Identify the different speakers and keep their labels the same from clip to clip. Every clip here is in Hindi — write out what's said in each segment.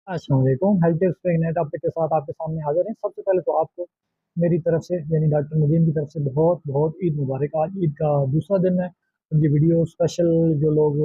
Speaker 1: अस्सलाम वालेकुम। हेल्थ टिप्स पे एक नए टॉपिक के साथ आपके सामने हाजिर हैं। सबसे पहले तो आपको मेरी तरफ से यानी डॉक्टर नदीम की तरफ से बहुत बहुत ईद मुबारक। आज ईद का दूसरा दिन है। तो ये वीडियो स्पेशल जो लोग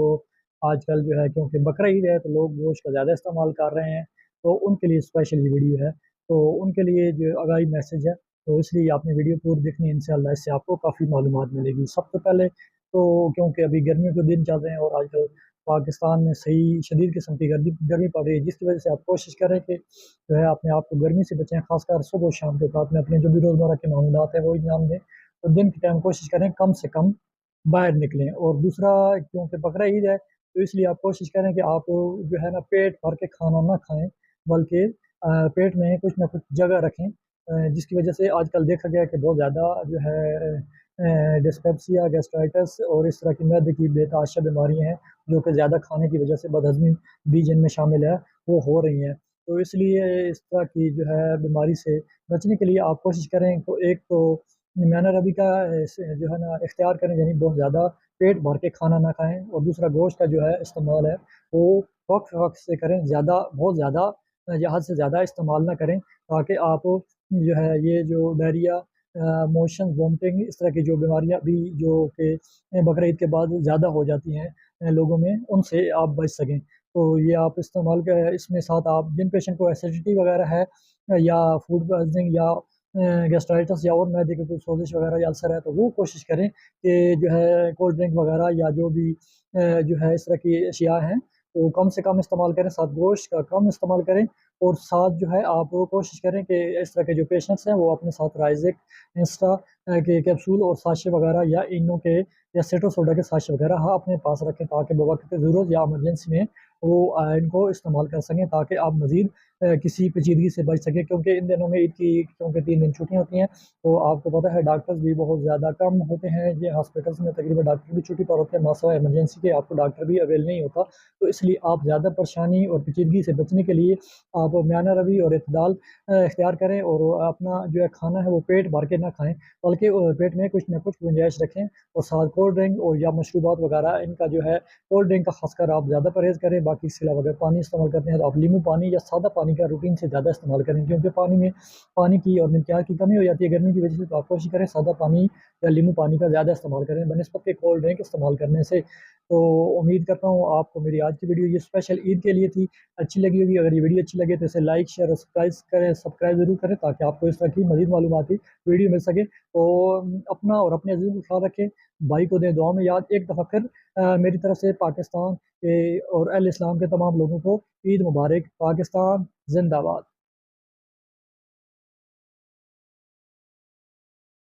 Speaker 1: आजकल जो है क्योंकि बकरा ईद है तो लोग गोश्त का ज़्यादा इस्तेमाल कर रहे हैं, तो उनके लिए स्पेशल ये वीडियो है। तो उनके लिए जो आगाही मैसेज है, तो इसलिए आपने वीडियो पूरी देखनी है। इंशाल्लाह इससे आपको काफ़ी मालूमात मिलेगी। सबसे पहले तो क्योंकि अभी गर्मियों के दिन चल रहे हैं और आजकल पाकिस्तान में सही शदीद किस्म की गर्मी गर्मी पड़ रही है, जिसकी वजह से आप कोशिश करें कि जो है अपने आप को गर्मी से बचें। खासकर सुबह और शाम के औकात में अपने जो भी रोज़मर्रा के मामूलात हैं वो अंजाम दें। तो दिन के टाइम कोशिश करें कम से कम बाहर निकलें। और दूसरा, क्योंकि बकरा ईद है तो इसलिए आप कोशिश करें कि आप जो है ना पेट भर के खाना ना खाएं, बल्कि पेट में कुछ ना कुछ जगह रखें, जिसकी वजह से आजकल देखा गया है कि बहुत ज़्यादा जो है डिस्पेप्सिया, गैस्ट्राइटिस और इस तरह की मैदे की बेतहाशा बीमारियां हैं, जो कि ज़्यादा खाने की वजह से बदहज़मी भी जिनमें शामिल है वो हो रही हैं। तो इसलिए इस तरह की जो है बीमारी से बचने के लिए आप कोशिश करें तो एक तो मैना रबी का जो है ना इख्तियार करें, यानी बहुत ज़्यादा पेट भर के खाना ना खाएं। और दूसरा, गोश्त का जो है इस्तेमाल है वो वक्त वक्त से करें, ज़्यादा बहुत ज़्यादा या हद से ज़्यादा इस्तेमाल ना करें, ताकि आप जो है ये जो डायरिया, मोशन वॉमिटिंग, इस तरह की जो बीमारियां भी जो कि बकरा ईद के बाद ज़्यादा हो जाती हैं लोगों में, उनसे आप बच सकें। तो ये आप इस्तेमाल कर इसमें साथ आप जिन पेशेंट को एसिडिटी वगैरह है या फूड पॉइजनिंग या गैस्ट्राइटिस या और मैदे के कोई सोजिश वगैरह या अल्सर है, तो वो कोशिश करें कि जो है कोल्ड ड्रिंक वगैरह या जो भी जो है इस तरह की अशिया हैं तो कम से कम इस्तेमाल करें, साथ गोश्त का कम इस्तेमाल करें। और साथ जो है आप वो कोशिश करें कि इस तरह के जो पेशेंट्स हैं वो अपने साथ राइजिक, इंस्टा के कैप्सूल और साशे वगैरह या इनो के या सेटोसोडा के साशे वगैरह हाँ अपने पास रखें, ताकि बवक्त ज़रूरत या इमरजेंसी में वो इनको इस्तेमाल कर सकें, ताकि आप मज़ीद किसी पेचीदगी से बच सकें। क्योंकि इन दिनों में ईद की क्योंकि 3 दिन छुट्टियाँ होती हैं, तो आपको पता है डॉक्टर्स भी बहुत ज़्यादा कम होते हैं। ये हॉस्पिटल्स में तकरीबन डॉक्टर भी छुट्टी पर होते हैं, मासा इमरजेंसी के आपको डॉक्टर भी अवेल नहीं होता। तो इसलिए आप ज़्यादा परेशानी और पेचीदगी से बचने के लिए आप म्याना रवि और इतदाल इख्तियार करें, और अपना जो है खाना है वो पेट भर के ना खाएं, बल्कि पेट में कुछ ना कुछ गुंजाइश रखें। और साथ कोल्ड ड्रिंक और या मशरूबात वगैरह, इनका जो है कोल्ड ड्रिंक का खासकर आप ज़्यादा परहेज़ करें। बाकी इसके अलावा अगर पानी इस्तेमाल करते हैं तो आप नींबू पानी या सादा पानी का रूटीन से ज़्यादा इस्तेमाल करें, क्योंकि पानी में पानी की और मिनरल की कमी हो जाती है गर्मी की वजह से। तो आप कोशिश करें सादा पानी या नींबू पानी का ज़्यादा इस्तेमाल करें बनस्बत के कोल्ड ड्रिंक इस्तेमाल करने से। तो उम्मीद करता हूँ आपको मेरी आज की वीडियो ये स्पेशल ईद के लिए थी, अच्छी लगी होगी। अगर ये वीडियो अच्छी लगे तो इसे लाइक, शेयर और सब्सक्राइब जरूर करें, ताकि आपको इस तरह की मजीद मालूमाती वीडियो मिल सके। तो अपना और अपने अजीज़ों का ख्याल रखें, भाई को दें दुआ में याद। एक दफ़ा फिर मेरी तरफ से पाकिस्तान के और अहले इस्लाम के तमाम लोगों को ईद मुबारक। पाकिस्तान जिंदाबाद।